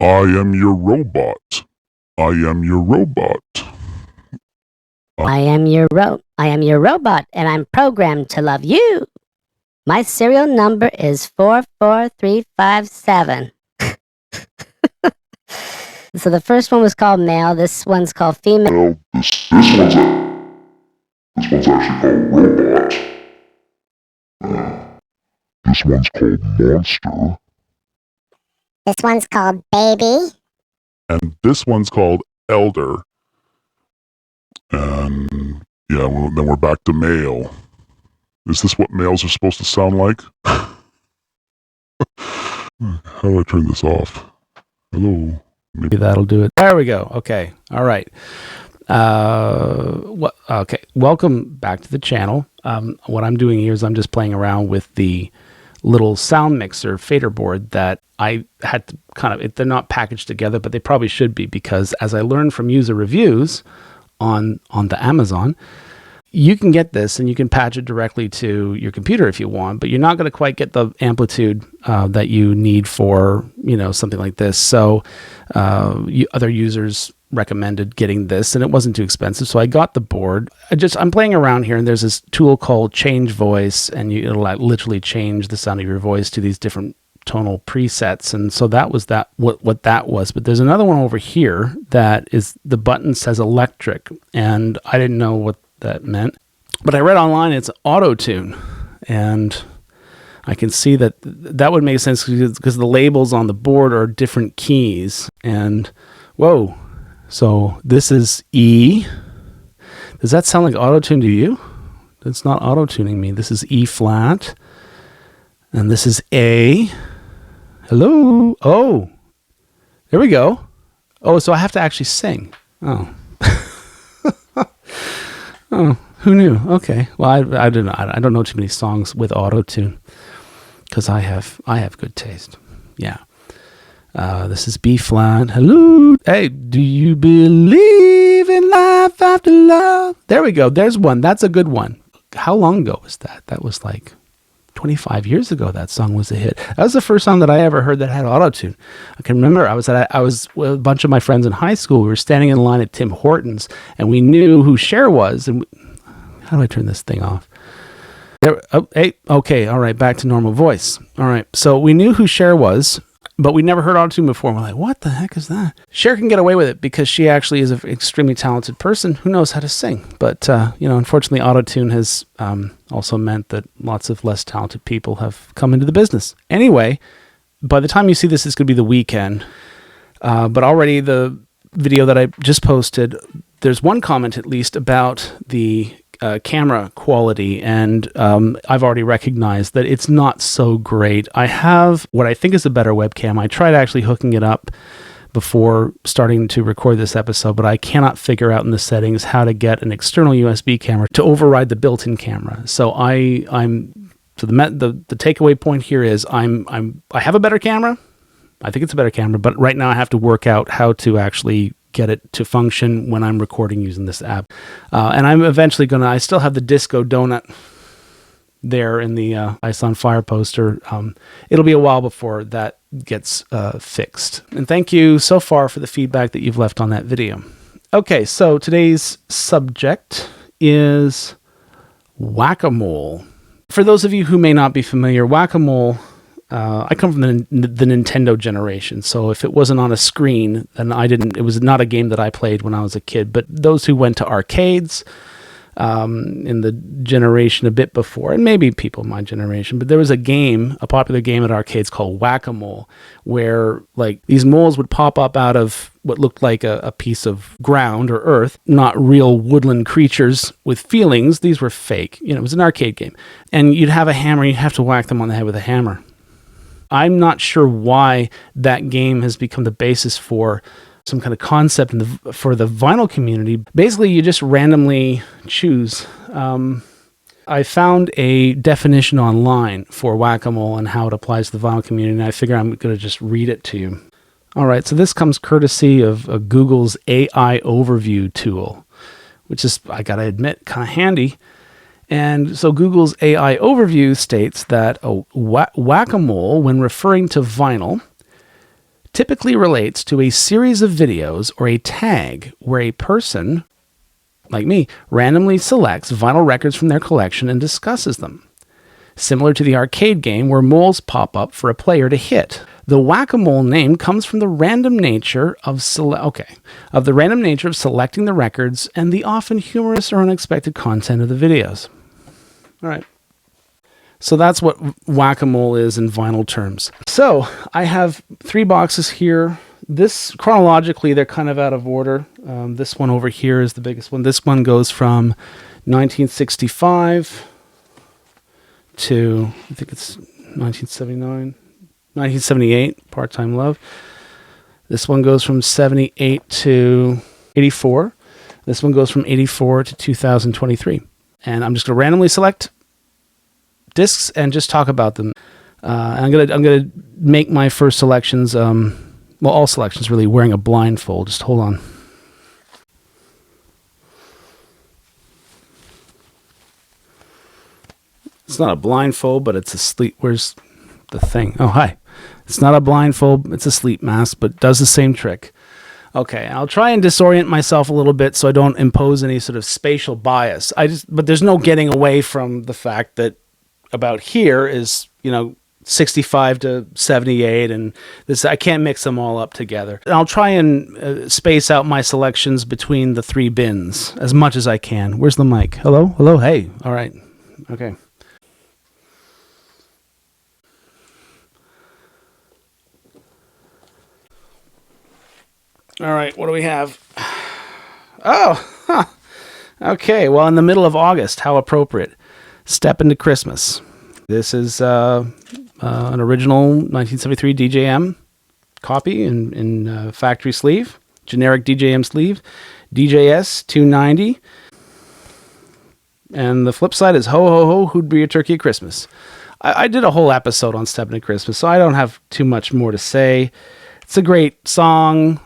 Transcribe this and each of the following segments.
I am your robot. I am your robot. I am your robot, and I'm programmed to love you. My serial number is 44357. So the first one was called male, this one's called female. This one's actually called robot. This one's called monster. This one's called baby. And this one's called elder. And yeah, then we're back to male. Is this what males are supposed to sound like? How do I turn this off? Hello? Maybe that'll do it. There we go. Okay. All right. Okay. Welcome back to the channel. What I'm doing here is I'm just playing around with the little sound mixer fader board that I had to they're not packaged together, but they probably should be, because as I learned from user reviews on the Amazon, you can get this and you can patch it directly to your computer if you want, but you're not going to quite get the amplitude that you need for, something like this. So other users recommended getting this, and it wasn't too expensive, so I got the board. I'm playing around here, and there's this tool called Change Voice, and it'll literally change the sound of your voice to these different tonal presets, and so that was what that was. But there's another one over here that is, the button says electric, and I didn't know what that meant, but I read online it's autotune, and I can see that would make sense because the labels on the board are different keys. And whoa, so this is E. Does that sound like autotune to you? It's not auto-tuning me. This is E flat, and this is A. Hello. Oh, there we go. Oh, so I have to actually sing. Oh. Oh, who knew? Okay. Well, I don't know. I don't know too many songs with auto-tune because I have good taste. Yeah. This is B flat. Hello. Hey, do you believe in life after love? There we go. There's one. That's a good one. How long ago was that? That was like 25 years ago. That song was a hit. That was the first song that I ever heard that had auto-tune. I can remember I was with a bunch of my friends in high school. We were standing in line at Tim Hortons, and we knew who Cher was. And how do I turn this thing off? There. Oh, hey. Okay. All right. Back to normal voice. All right. So we knew who Cher was, but we never heard autotune before. We're like, what the heck is that? Cher can get away with it because she actually is an extremely talented person who knows how to sing. But, unfortunately, autotune has also meant that lots of less talented people have come into the business. Anyway, by the time you see this, it's going to be the weekend. But already the video that I just posted, there's one comment at least about the camera quality, and I've already recognized that it's not so great. I have what I think is a better webcam. I tried actually hooking it up before starting to record this episode, but I cannot figure out in the settings how to get an external USB camera to override the built-in camera. So the takeaway point here is I have a better camera. I think it's a better camera, but right now I have to work out how to actually get it to function when I'm recording using this app. And I'm eventually I still have the Disco Donut there in the Ice on Fire poster. It'll be a while before that gets fixed. And thank you so far for the feedback that you've left on that video. Okay, so today's subject is Whac-A-Mole. For those of you who may not be familiar, Whac-A-Mole, I come from the Nintendo generation, so if it wasn't on a screen, then it was not a game that I played when I was a kid. But those who went to arcades in the generation a bit before, and maybe people in my generation, but there was a popular game at arcades called Whac-A-Mole, where like these moles would pop up out of what looked like a piece of ground or earth, not real woodland creatures with feelings. These were fake. It was an arcade game. And you'd have a hammer, you'd have to whack them on the head with a hammer. I'm not sure why that game has become the basis for some kind of concept for the vinyl community. Basically, you just randomly choose. I found a definition online for Whac-A-Mole and how it applies to the vinyl community, and I figure I'm going to just read it to you. All right, so this comes courtesy of Google's AI overview tool, which is, I got to admit, kind of handy. And so Google's AI overview states that Whac-A-Mole, when referring to vinyl, typically relates to a series of videos or a tag where a person, like me, randomly selects vinyl records from their collection and discusses them. Similar to the arcade game where moles pop up for a player to hit. The Whac-A-Mole name comes from the random nature of selecting the records and the often humorous or unexpected content of the videos. All right. So that's what Whac-A-Mole is in vinyl terms. So I have 3 boxes here. This, chronologically, they're kind of out of order. This one over here is the biggest one. This one goes from 1965 to, I think it's 1978, Part-Time Love. This one goes from 78 to 84. This one goes from 84 to 2023. And I'm just going to randomly select discs and just talk about them. I'm gonna make my first selections, all selections really, wearing a blindfold. Just hold on. It's not a blindfold, but it's a sleep. Where's the thing? Oh, hi. It's not a blindfold. It's a sleep mask, but does the same trick. Okay, I'll try and disorient myself a little bit so I don't impose any sort of spatial bias. But there's no getting away from the fact that about here is, 65 to 78, and this, I can't mix them all up together. And I'll try and space out my selections between the 3 bins as much as I can. Where's the mic? Hello? Hello? Hey. All right. Okay. All right, what do we have? Oh, okay. Well, in the middle of August, how appropriate. Step into Christmas. This is an original 1973 DJM copy in factory sleeve, generic DJM sleeve, DJS 290. And the flip side is Ho Ho Ho, Who'd Be Your Turkey at Christmas. I did a whole episode on Step into Christmas, so I don't have too much more to say. It's a great song.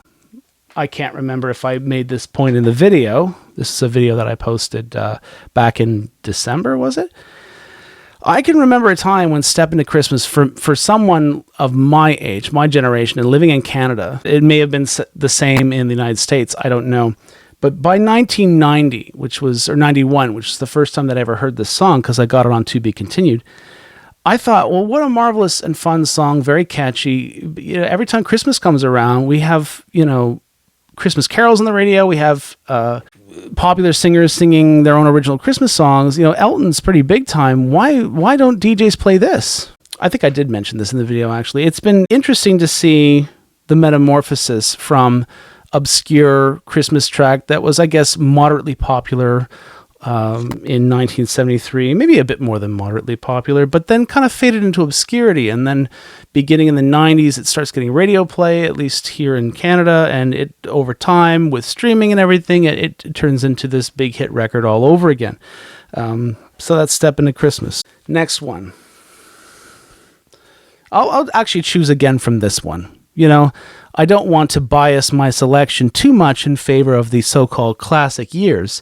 I can't remember if I made this point in the video. This is a video that I posted back in December, was it? I can remember a time when Step into Christmas, for someone of my age, my generation, and living in Canada, it may have been the same in the United States, I don't know. But by 1990, or 91, which is the first time that I ever heard this song, because I got it on To Be Continued, I thought, well, what a marvelous and fun song, very catchy. Every time Christmas comes around, we have, Christmas carols on the radio. We have popular singers singing their own original Christmas songs. Elton's pretty big time. Why don't DJs play this? I think I did mention this in the video, actually. It's been interesting to see the metamorphosis from obscure Christmas track that was, I guess, moderately popular in 1973, maybe a bit more than moderately popular, but then kind of faded into obscurity. And then beginning in the 90s, it starts getting radio play, at least here in Canada. And it, over time, with streaming and everything, it turns into this big hit record all over again. So that's Step into Christmas. Next one. I'll actually choose again from this one. I don't want to bias my selection too much in favor of the so-called classic years.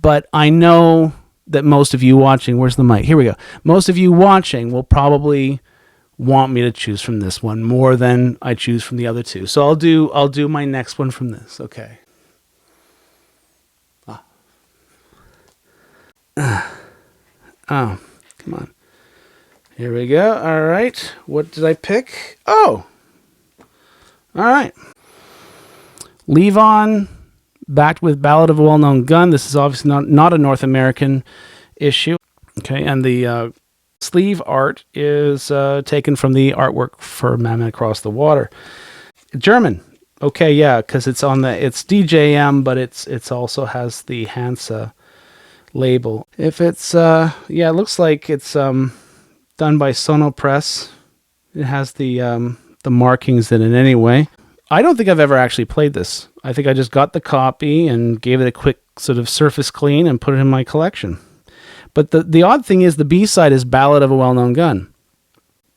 But I know that most of you watching, where's the mic? Here we go. Most of you watching will probably want me to choose from this one more than I choose from the other 2. So I'll do my next one from this. Okay. Oh, come on. Here we go. All right. What did I pick? Oh. All right. Levon, backed with Ballad of a Well-Known Gun. This is obviously not a North American issue. Okay, and the sleeve art is taken from the artwork for Madman Across the Water. German. Okay, yeah, because it's DJM, but it's also has the Hansa label. If it's it looks like it's done by Sonopress. It has the markings in it anyway. I don't think I've ever actually played this. I think I just got the copy and gave it a quick sort of surface clean and put it in my collection. But the odd thing is the B-side is Ballad of a Well-Known Gun,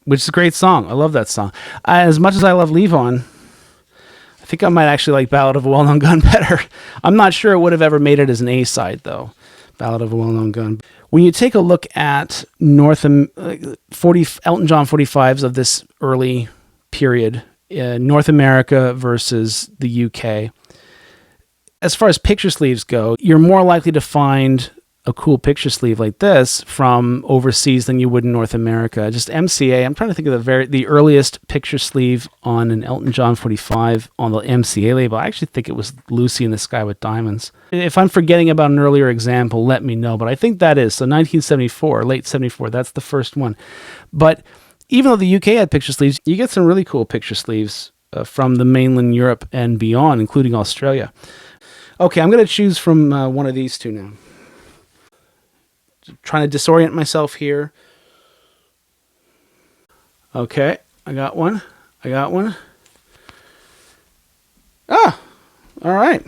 which is a great song. I love that song. As much as I love Levon, I think I might actually like Ballad of a Well-Known Gun better. I'm not sure it would have ever made it as an A-side, though, Ballad of a Well-Known Gun. When you take a look at Elton John 45s of this early period North America versus the UK. As far as picture sleeves go, you're more likely to find a cool picture sleeve like this from overseas than you would in North America. Just MCA, I'm trying to think of the earliest picture sleeve on an Elton John 45 on the MCA label. I actually think it was Lucy in the Sky with Diamonds. If I'm forgetting about an earlier example, let me know, but I think that is. So 1974, late 74, that's the first one. But even though the UK had picture sleeves, you get some really cool picture sleeves from the mainland Europe and beyond, including Australia. Okay, I'm going to choose from one of these two now. Trying to disorient myself here. Okay, I got one. Ah, all right.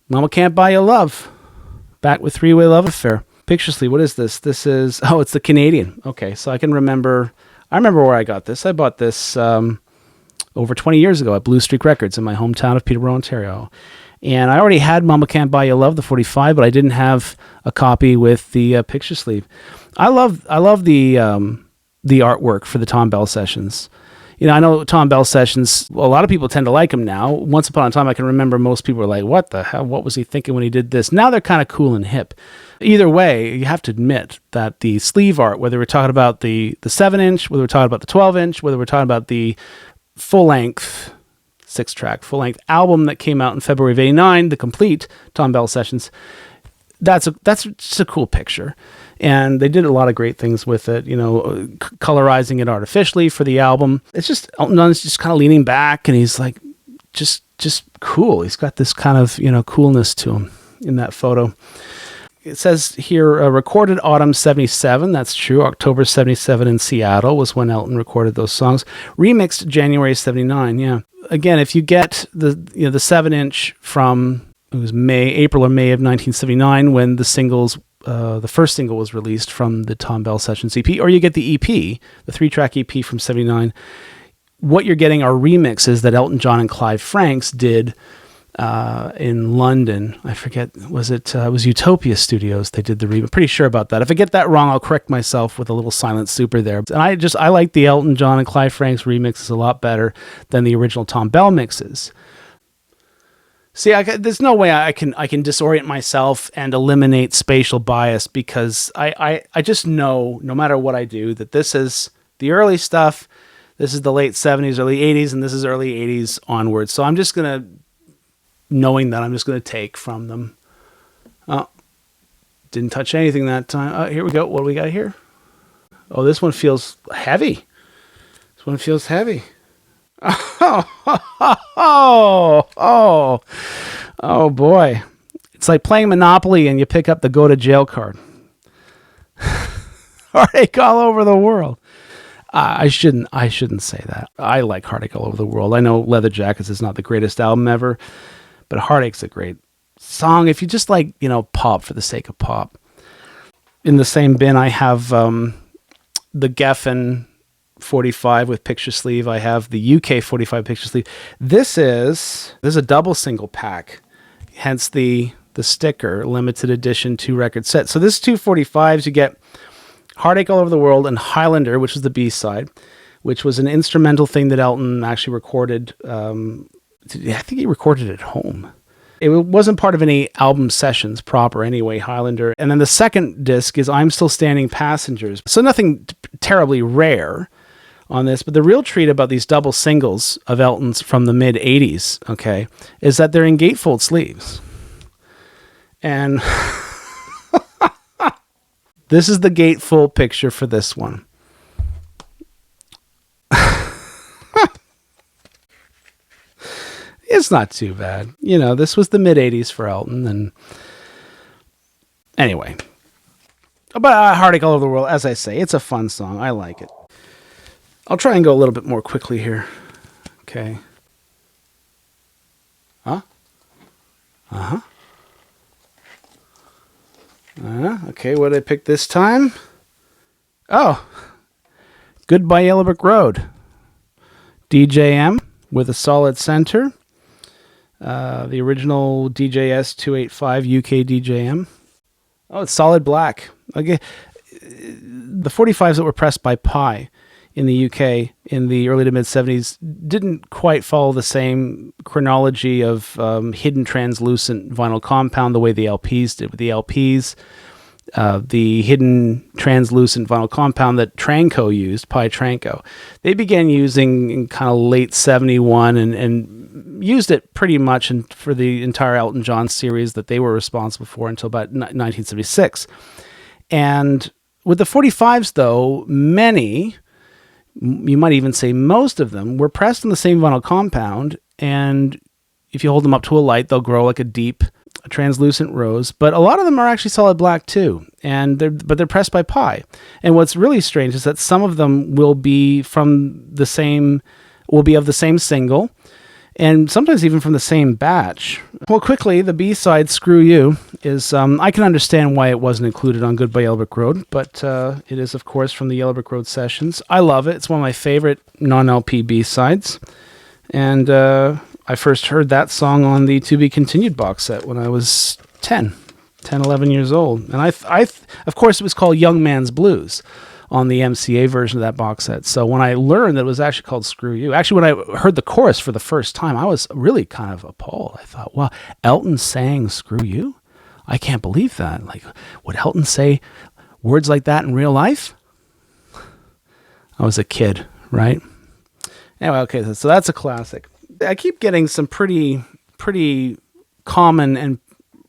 Mama Can't Buy You Love. Back with Three-Way Love Affair. Picture sleeve, what is this? This is, it's the Canadian. Okay, so I remember where I got this. I bought this over 20 years ago at Blue Streak Records in my hometown of Peterborough, Ontario. And I already had Mama Can't Buy You Love, the 45, but I didn't have a copy with the picture sleeve. I love the artwork for the Tom Bell sessions. You know, I know Tom Bell sessions, a lot of people tend to like him now. Once upon a time, I can remember most people were like, what the hell? What was he thinking when he did this? Now they're kind of cool and hip. Either way, you have to admit that the sleeve art, whether we're talking about the 7-inch, whether we're talking about the 12-inch, whether we're talking about the full-length 6-track full-length album that came out in February of '89, the complete Tom Bell sessions. That's just a cool picture, and they did a lot of great things with it. You know, colorizing it artificially for the album. It's just Elton John's just kind of leaning back, and he's like, just cool. He's got this kind of coolness to him in that photo. It says here, recorded autumn 77. That's true. October 77 in Seattle was when Elton recorded those songs. Remixed January 79. Yeah. Again, if you get the 7-inch from, it was April or May of 1979 when the first single was released from the Tom Bell Sessions EP, or you get the EP, the 3-track EP from 79, what you're getting are remixes that Elton John and Clive Franks did in London. I forget, it was Utopia Studios they did the remix. Pretty sure about that. If I get that wrong, I'll correct myself with a little silent super there. And I like the Elton John and Clive Franks remixes a lot better than the original Tom Bell mixes. See, there's no way I can disorient myself and eliminate spatial bias, because I just know, no matter what I do, that this is the early stuff, this is the late 70s, early 80s, and this is early 80s onwards. So I'm just going to take from them. Oh, didn't touch anything that time. Oh, here we go. What do we got here? Oh, this one feels heavy. Oh boy. It's like playing Monopoly and you pick up the go to jail card. Heartache All Over the World. I shouldn't say that. I like Heartache All Over the World. I know Leather Jackets is not the greatest album ever, but Heartache's a great song if you just like, pop for the sake of pop. In the same bin, I have the Geffen 45 with picture sleeve. I have the UK 45 picture sleeve. This is a double single pack, hence the sticker, limited edition 2-record set. So this is 2 45s. You get Heartache All Over the World and Highlander, which was the B-side, which was an instrumental thing that Elton actually recorded. I think he recorded it at home. It wasn't part of any album sessions proper anyway, Highlander. And then the second disc is I'm Still Standing Passengers. So nothing terribly rare on this, but the real treat about these double singles of Elton's from the mid-'80s, okay, is that they're in gatefold sleeves. And this is the gatefold picture for this one. It's not too bad. This was the mid-'80s for Elton. And anyway. But Heartache All Over the World, as I say, it's a fun song. I like it. I'll try and go a little bit more quickly here. Okay. Huh? Uh-huh. Okay, what did I pick this time? Oh. Goodbye Yellow Brick Road. DJM with a solid center. The original DJS 285 UK DJM. Oh, it's solid black. Okay. The 45s that were pressed by Pi in the UK in the early to mid 70s didn't quite follow the same chronology of hidden translucent vinyl compound the way the LPs did. With the LPs, the hidden translucent vinyl compound that Tranco used, Pi Tranco, they began using in kind of late 71 and used it pretty much for the entire Elton John series that they were responsible for until about 1976. And with the 45s, though, many, you might even say most of them, were pressed on the same vinyl compound, and if you hold them up to a light, they'll grow like a deep translucent rose. But a lot of them are actually solid black too, and they're pressed by Pi. And what's really strange is that some of them will be of the same single, and sometimes even from the same batch. Well, quickly, the B-side, Screw You, is, I can understand why it wasn't included on Goodbye Yellow Brick Road, but it is, of course, from the Yellow Brick Road sessions. I love it. It's one of my favorite non-LP B-sides. And I first heard that song on the To Be Continued box set when I was 11 years old. And of course, it was called Young Man's Blues on the MCA version of that box set. So when I learned that it was actually called Screw You, actually when I heard the chorus for the first time, I was really kind of appalled. I thought, wow, Elton sang Screw You? I can't believe that. Like, would Elton say words like that in real life? I was a kid, right? Anyway, okay, so that's a classic. I keep getting some pretty common and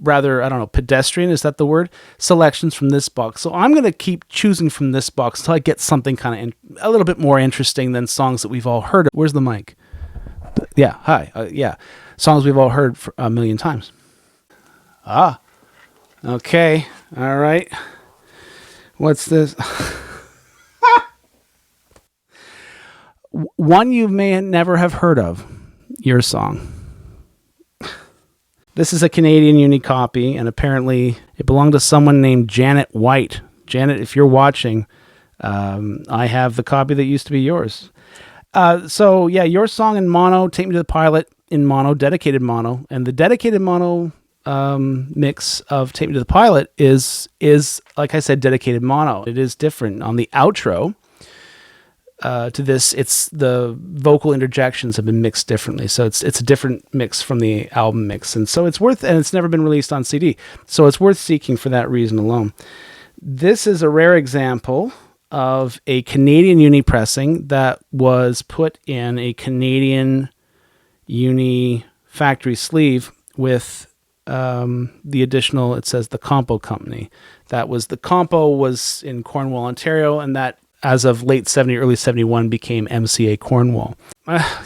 rather, I don't know, pedestrian, is that the word? Selections from this box. So I'm going to keep choosing from this box until I get something kind of a little bit more interesting than songs that we've all heard. Where's the mic? Yeah, hi. Yeah, songs we've all heard for a million times. Okay, all right. What's this? One you may never have heard of, Your Song. This is a Canadian uni copy, and apparently it belonged to someone named Janet White. Janet, if you're watching, I have the copy that used to be yours. So yeah, Your Song in mono, Take Me to the Pilot in mono, dedicated mono, and the dedicated mono mix of Take Me to the Pilot is like I said, dedicated mono. It is different. On the outro to this, it's the vocal interjections have been mixed differently, so it's a different mix from the album mix, and so it's never been released on CD, so it's worth seeking for that reason alone. This is a rare example of a Canadian uni pressing that was put in a Canadian uni factory sleeve with the additional, it says the Compo Company. The Compo was in Cornwall, Ontario, and that as of late 70, early 71, became MCA Cornwall.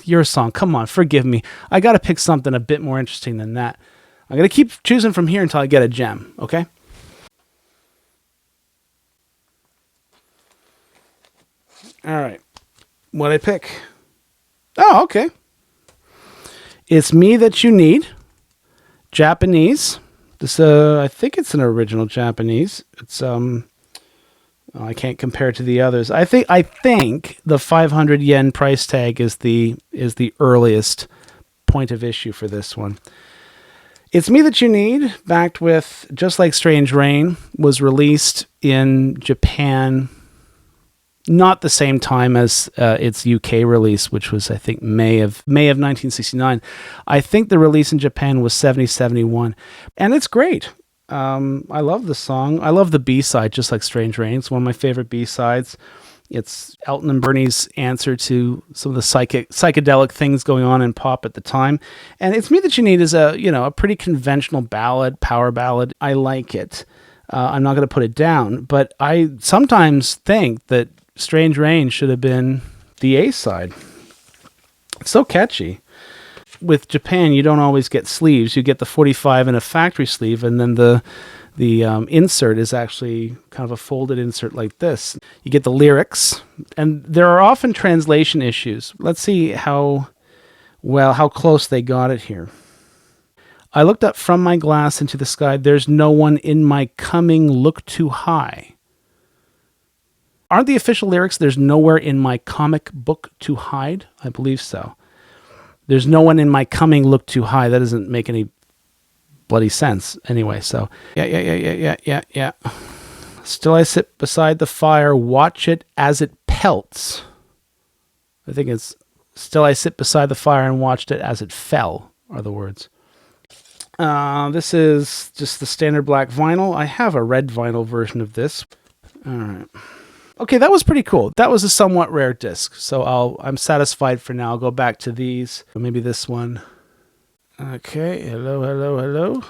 Your Song, come on, forgive me. I got to pick something a bit more interesting than that. I'm going to keep choosing from here until I get a gem, okay? All right. What'd I pick? Oh, okay. It's Me That You Need, Japanese. This, I think it's an original Japanese. It's, I can't compare it to the others. I think the 500 yen price tag is the earliest point of issue for this one. It's Me That You Need, backed with Just Like Strange Rain, was released in Japan not the same time as its UK release, which was, I think, May of 1969. I think the release in Japan was 70-71, and it's great. I love the song. I love the B-side, Just Like Strange Rain. It's one of my favorite B-sides. It's Elton and Bernie's answer to some of the psychedelic things going on in pop at the time. And It's Me That You Need is a pretty conventional ballad, power ballad. I like it. I'm not going to put it down, but I sometimes think that Strange Rain should have been the A-side. It's so catchy. With Japan, you don't always get sleeves. You get the 45 in a factory sleeve, and then the insert is actually kind of a folded insert like this. You get the lyrics, and there are often translation issues. Let's see how close they got it here. I looked up from my glass into the sky. There's no one in my coming, look too high. Aren't the official lyrics, there's nowhere in my comic book to hide? I believe so. There's no one in my coming, look too high. That doesn't make any bloody sense. Anyway, so yeah. Still I sit beside the fire, watch it as it pelts. I think it's still I sit beside the fire and watched it as it fell are the words. This is just the standard black vinyl. I have a red vinyl version of this. All right. Okay, that was pretty cool. That was a somewhat rare disc, so I'm satisfied for now. I'll go back to these. Maybe this one. Okay, hello.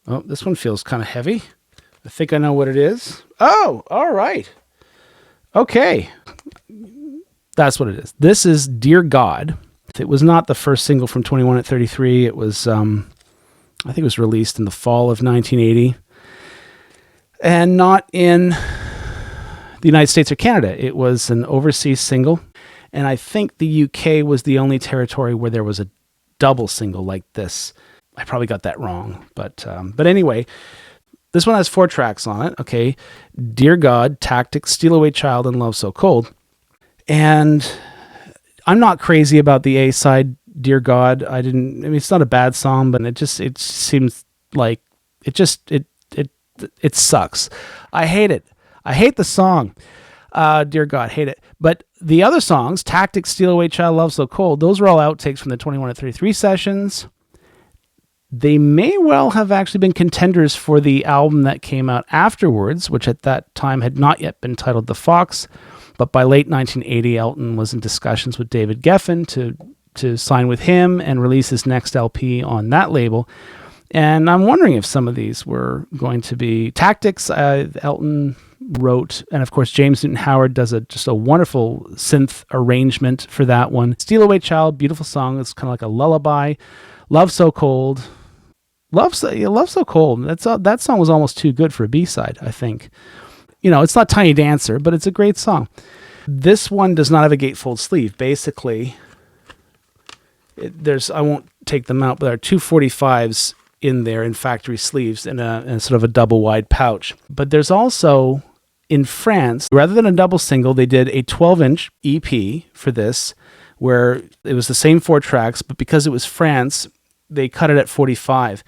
Oh, this one feels kind of heavy. I think I know what it is. Oh, all right. Okay. That's what it is. This is Dear God. It was not the first single from 21 at 33. It was, I think it was released in the fall of 1980. And not in the United States or Canada. It was an overseas single. And I think the UK was the only territory where there was a double single like this. I probably got that wrong. But anyway, this one has 4 tracks on it. Okay. Dear God, Tactics, Steal Away Child, and Love So Cold. And I'm not crazy about the A side, Dear God. It's not a bad song, but it seems like it sucks. I hate it. I hate the song. Dear God, hate it. But the other songs, Tactics, Steal Away Child, Love So Cold, those are all outtakes from the 21 at 33 sessions. They may well have actually been contenders for the album that came out afterwards, which at that time had not yet been titled The Fox. But by late 1980, Elton was in discussions with David Geffen to sign with him and release his next LP on that label. And I'm wondering if some of these were going to be Tactics. Elton wrote, and of course James Newton Howard does just a wonderful synth arrangement for that one. Steal Away Child, beautiful song. It's kind of like a lullaby. Love So Cold. Love So Cold. That song was almost too good for a B-side, I think. It's not Tiny Dancer, but it's a great song. This one does not have a gatefold sleeve. Basically, I won't take them out, but there are 2 45s in there in factory sleeves and sort of a double wide pouch. But there's also, in France, rather than a double single, they did a 12-inch EP for this, where it was the same 4 tracks, but because it was France, they cut it at 45.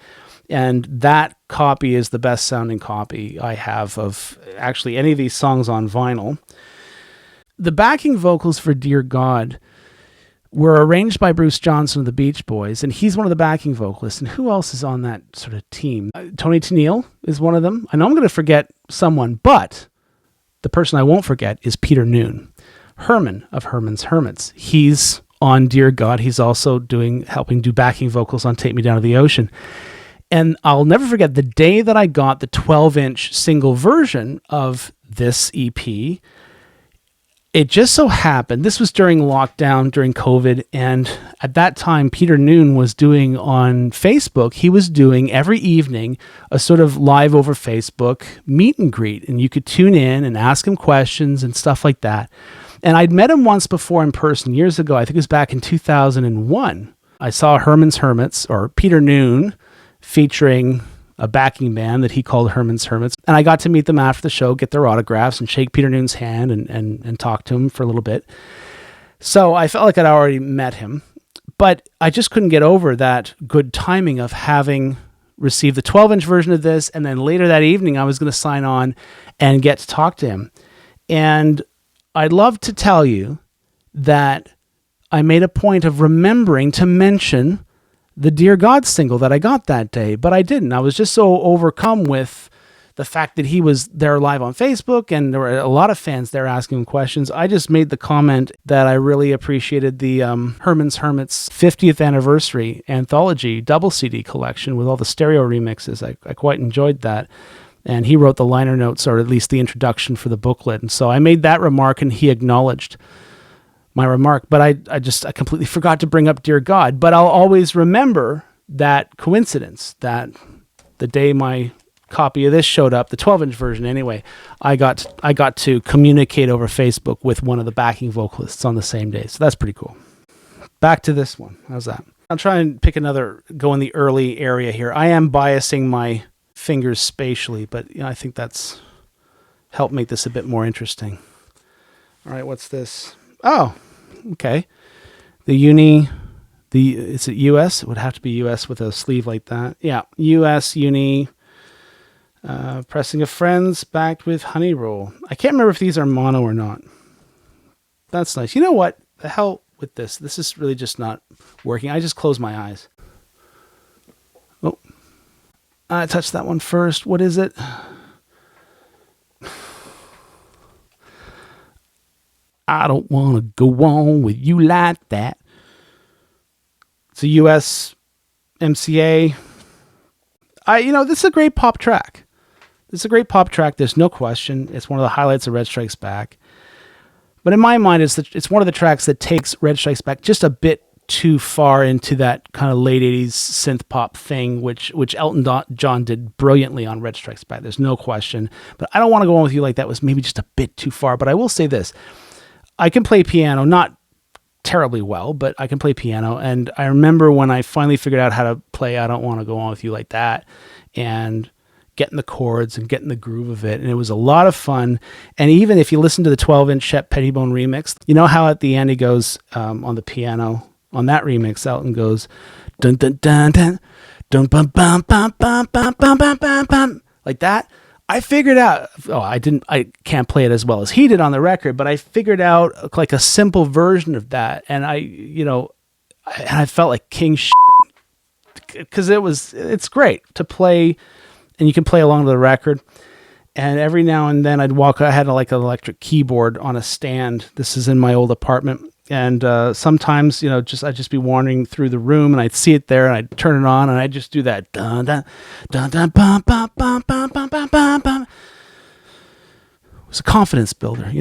And that copy is the best sounding copy I have of actually any of these songs on vinyl. The backing vocals for Dear God were arranged by Bruce Johnson of the Beach Boys, and he's one of the backing vocalists. And who else is on that sort of team? Tony Tennille is one of them. I know I'm going to forget someone, but the person I won't forget is Peter Noon, Herman of Herman's Hermits. He's on Dear God. He's also helping do backing vocals on Take Me Down to the Ocean. And I'll never forget the day that I got the 12-inch single version of this EP. It just so happened, this was during lockdown, during COVID, and at that time, Peter Noon was doing on Facebook, he was doing every evening a sort of live over Facebook meet and greet, and you could tune in and ask him questions and stuff like that. And I'd met him once before in person years ago. I think it was back in 2001. I saw Herman's Hermits, or Peter Noon, featuring a backing band that he called Herman's Hermits. And I got to meet them after the show, get their autographs, and shake Peter Noon's hand and talk to him for a little bit. So I felt like I'd already met him, but I just couldn't get over that good timing of having received the 12-inch version of this, and then later that evening I was going to sign on and get to talk to him. And I'd love to tell you that I made a point of remembering to mention the Dear God single that I got that day, but I didn't. I was just so overcome with the fact that he was there live on Facebook and there were a lot of fans there asking him questions. I just made the comment that I really appreciated the Herman's Hermits 50th anniversary anthology double CD collection with all the stereo remixes. I quite enjoyed that. And he wrote the liner notes, or at least the introduction for the booklet. And so I made that remark and he acknowledged my remark, but I completely forgot to bring up Dear God. But I'll always remember that coincidence, that the day my copy of this showed up, the 12-inch version anyway, I got to communicate over Facebook with one of the backing vocalists on the same day. So that's pretty cool. Back to this one. How's that? I'll try and go in the early area here. I am biasing my fingers spatially, but I think that's helped make this a bit more interesting. All right, what's this? Oh, okay. Is it US? It would have to be US with a sleeve like that. Yeah, US Uni pressing of Friends backed with Honey Roll. I can't remember if these are mono or not. That's nice. You know what? the hell with this. This is really just not working. I just close my eyes. Oh, I touched that one first. What is it? I don't want to go on with you like that. It's a US MCA. This is a great pop track. This is a great pop track. There's no question. It's one of the highlights of Red Strikes Back. But in my mind, it's one of the tracks that takes Red Strikes Back just a bit too far into that kind of late 80s synth pop thing, which Elton John did brilliantly on Red Strikes Back. There's no question. But I don't want to go on with you like that was maybe just a bit too far. But I will say this. I can play piano, not terribly well, but I can play piano. And I remember when I finally figured out how to play I Don't Want to Go On With You Like That, and getting the chords and getting the groove of it. And it was a lot of fun. And even if you listen to the 12-inch Shep Pettibone remix, you know how at the end he goes on the piano, on that remix, Elton goes, dun dun dun dun, dun bum bum bum bum bum bum bum bum bum, like that. I figured out, I can't play it as well as he did on the record, but I figured out like a simple version of that. And I felt like king shit, because it's great to play, and you can play along to the record. And every now and then I had like an electric keyboard on a stand. This is in my old apartment. And sometimes, I'd just be wandering through the room, and I'd see it there, and I'd turn it on, and I'd just do that dun dun dun dun bum bum bum bum bum bum bum bum. It was a confidence builder,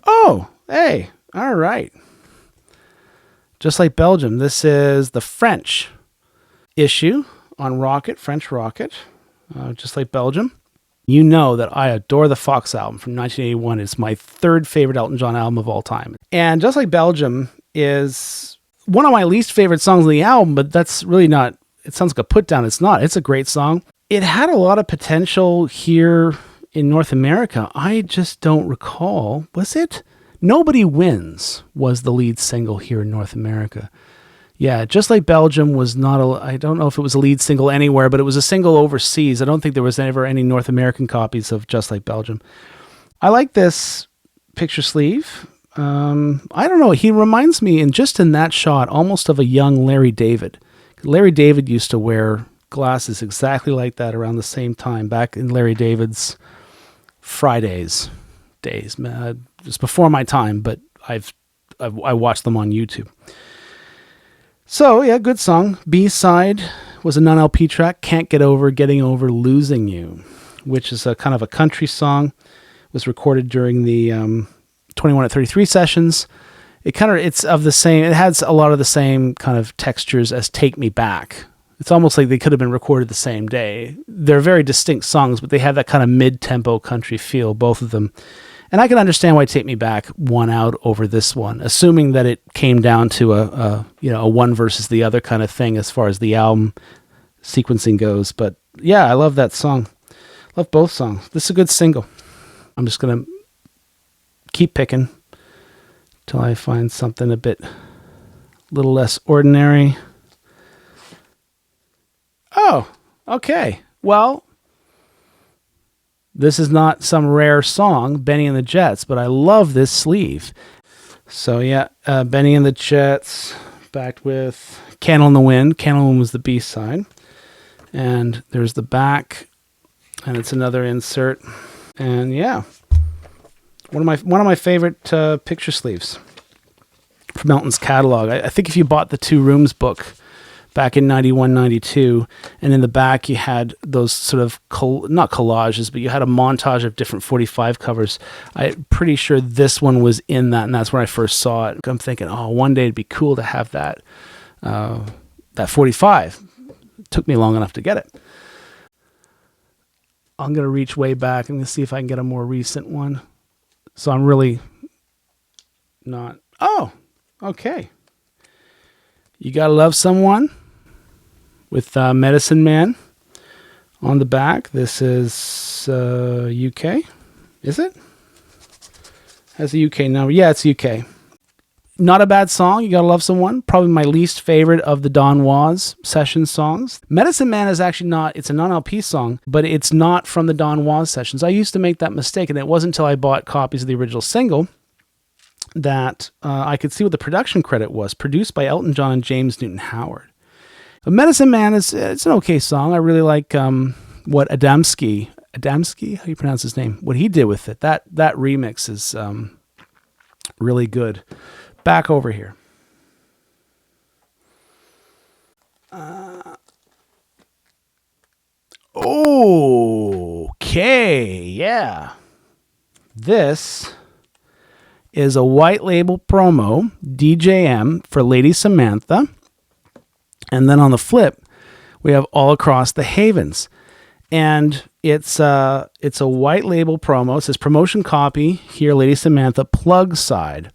Oh, hey, all right. Just like Belgium, this is the French issue on Rocket, French Rocket. Just like Belgium. You know that I adore the Fox album from 1981. It's my third favorite Elton John album of all time. And Just Like Belgium is one of my least favorite songs on the album, but that's really not, it sounds like a put down. It's not. It's a great song. It had a lot of potential here in North America. I just don't recall. Was it? Nobody Wins was the lead single here in North America. Yeah, Just Like Belgium was not I don't know if it was a lead single anywhere, but it was a single overseas. I don't think there was ever any North American copies of Just Like Belgium. I like this picture sleeve. I don't know. He reminds me, in that shot, almost of a young Larry David. Larry David used to wear glasses exactly like that around the same time, back in Larry David's Fridays days. Just before my time, but I watched them on YouTube. So, yeah, good song. B-side was a non-LP track, Can't Get Over, Getting Over, Losing You, which is a kind of a country song. It was recorded during the 21 at 33 sessions. It's of the same, it has a lot of the same kind of textures as Take Me Back. It's almost like they could have been recorded the same day. They're very distinct songs, but they have that kind of mid-tempo country feel, both of them. And I can understand why Take Me Back won out over this one, assuming that it came down to a one versus the other kind of thing as far as the album sequencing goes. But yeah, I love that song. Love both songs. This is a good single. I'm just going to keep picking till I find something a little less ordinary. Oh, okay. Well, this is not some rare song, Benny and the Jets, but I love this sleeve. So yeah, Benny and the Jets, backed with Candle in the Wind. Candle in the Wind was the B-side. And there's the back, and it's another insert. And yeah, one of my favorite picture sleeves from Elton's catalog. I think if you bought the Two Rooms book back in 91, 92, and in the back you had those sort of, not collages, but you had a montage of different 45 covers. I'm pretty sure this one was in that, and that's where I first saw it. I'm thinking, one day it'd be cool to have that 45. It took me long enough to get it. I'm going to reach way back. I'm going to see if I can get a more recent one. So I'm really not... Oh, okay. You Gotta Love Someone with Medicine Man on the back. This is UK. Is it? Has a UK number. Yeah, it's UK. not a bad song. You Gotta Love Someone. Probably my least favorite of the Don Was session songs. Medicine Man is actually not, it's a non-LP song, but it's not from the Don Was sessions. I used to make that mistake, and it wasn't until I bought copies of the original single that I could see what the production credit was, produced by Elton John and James Newton Howard. But Medicine Man it's an okay song. I really like what Adamski, how do you pronounce his name? What he did with it. That remix is really good. Back over here. Okay, yeah. This is a white label promo, DJM, for Lady Samantha. And then on the flip, we have All Across the Havens. And it's a white label promo. It says promotion copy here, Lady Samantha, plug side.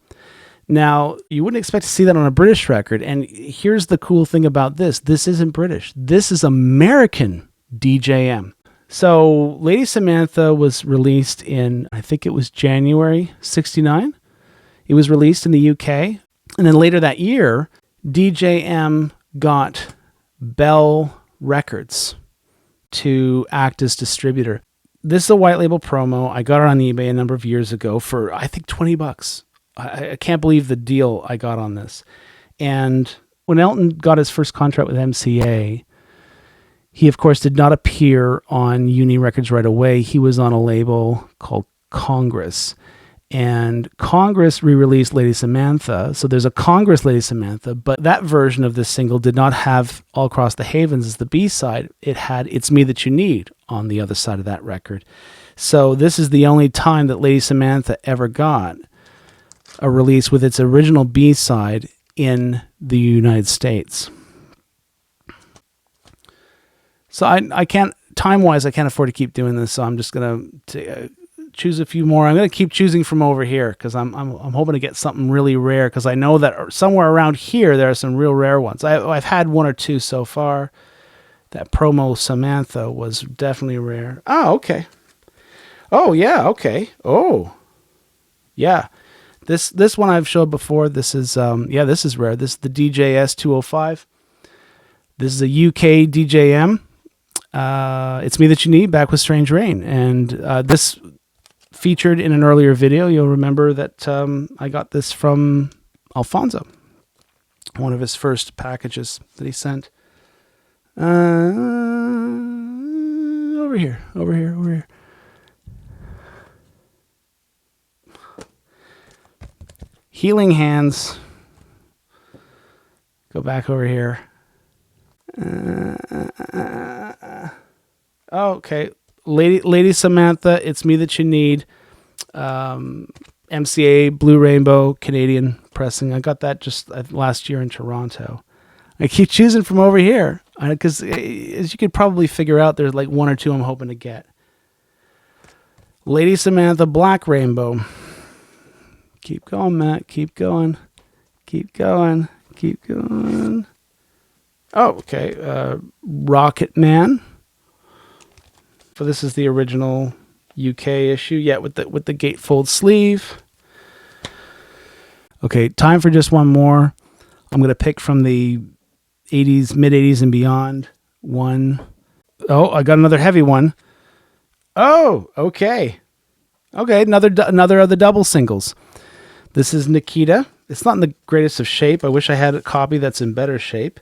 Now, you wouldn't expect to see that on a British record. And here's the cool thing about this. This isn't British. This is American DJM. So Lady Samantha was released in, I think it was January 69. It was released in the UK. And then later that year, DJM got Bell Records to act as distributor. This is a white label promo. I got it on eBay a number of years ago for, I think, $20. I can't believe the deal I got on this. And when Elton got his first contract with MCA, he, of course, did not appear on Uni Records right away. He was on a label called Congress. And Congress re-released Lady Samantha. So there's a Congress Lady Samantha, but that version of this single did not have All Across the Havens as the B-side. It had It's Me That You Need on the other side of that record. So this is the only time that Lady Samantha ever got a release with its original B-side in the United States. So I can't, time-wise, I can't afford to keep doing this, so I'm just going to choose a few more. I'm going to keep choosing from over here because I'm hoping to get something really rare, because I know that somewhere around here there are some real rare ones. I've had one or two so far. That promo Samantha was definitely rare. Oh, okay. Oh, yeah, okay. Oh, yeah. This one I've showed before. This is this is rare. This is the DJS 205. This is a UK DJM. It's Me That You Need, back with Strange Rain, and this featured in an earlier video. You'll remember that I got this from Alfonso, one of his first packages that he sent. Over here. Healing Hands. Go back over here. Okay. Lady Samantha, It's Me That You Need. MCA, Blue Rainbow, Canadian pressing. I got that just last year in Toronto. I keep choosing from over here because, as you could probably figure out, there's like one or two I'm hoping to get. Lady Samantha, Black Rainbow. Keep going, Matt. Keep going. Oh, okay. Rocket Man. So this is the original UK issue. Yeah, with the gatefold sleeve. Okay, time for just one more. I'm going to pick from the 80s, mid-80s and beyond one. Oh, I got another heavy one. Oh, okay. Okay, another of the double singles. This is Nikita. It's not in the greatest of shape. I wish I had a copy that's in better shape.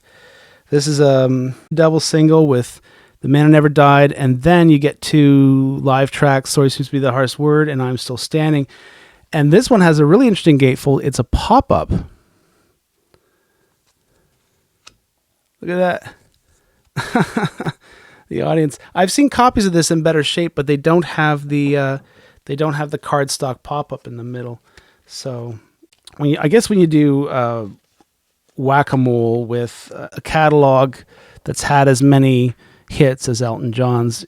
This is a double single with The Man Who Never Died, and then you get two live tracks, Sorry Seems to Be the Harsh Word, and I'm Still Standing. And this one has a really interesting gatefold. It's a pop-up. Look at that. The audience. I've seen copies of this in better shape, but they don't have the cardstock pop-up in the middle. So I guess when you do Whac-A-Mole with a catalog that's had as many hits as Elton John's,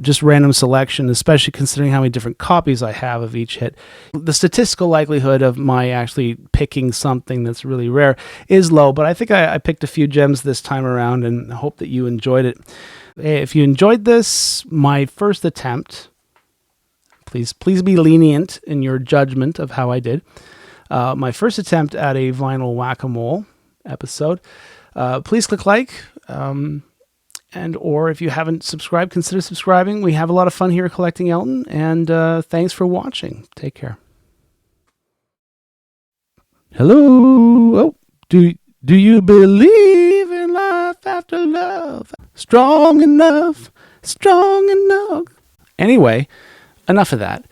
just random selection, especially considering how many different copies I have of each hit, the statistical likelihood of my actually picking something that's really rare is low, but I think I picked a few gems this time around and hope that you enjoyed it. If you enjoyed this, my first attempt, please be lenient in your judgment of how I did. my first attempt at a vinyl Whac-A-Mole episode. Please click like, and or if you haven't subscribed, consider subscribing. We have a lot of fun here collecting Elton, and thanks for watching. Take care. Hello. Oh, do you believe in life after love? Strong enough. Anyway, enough of that.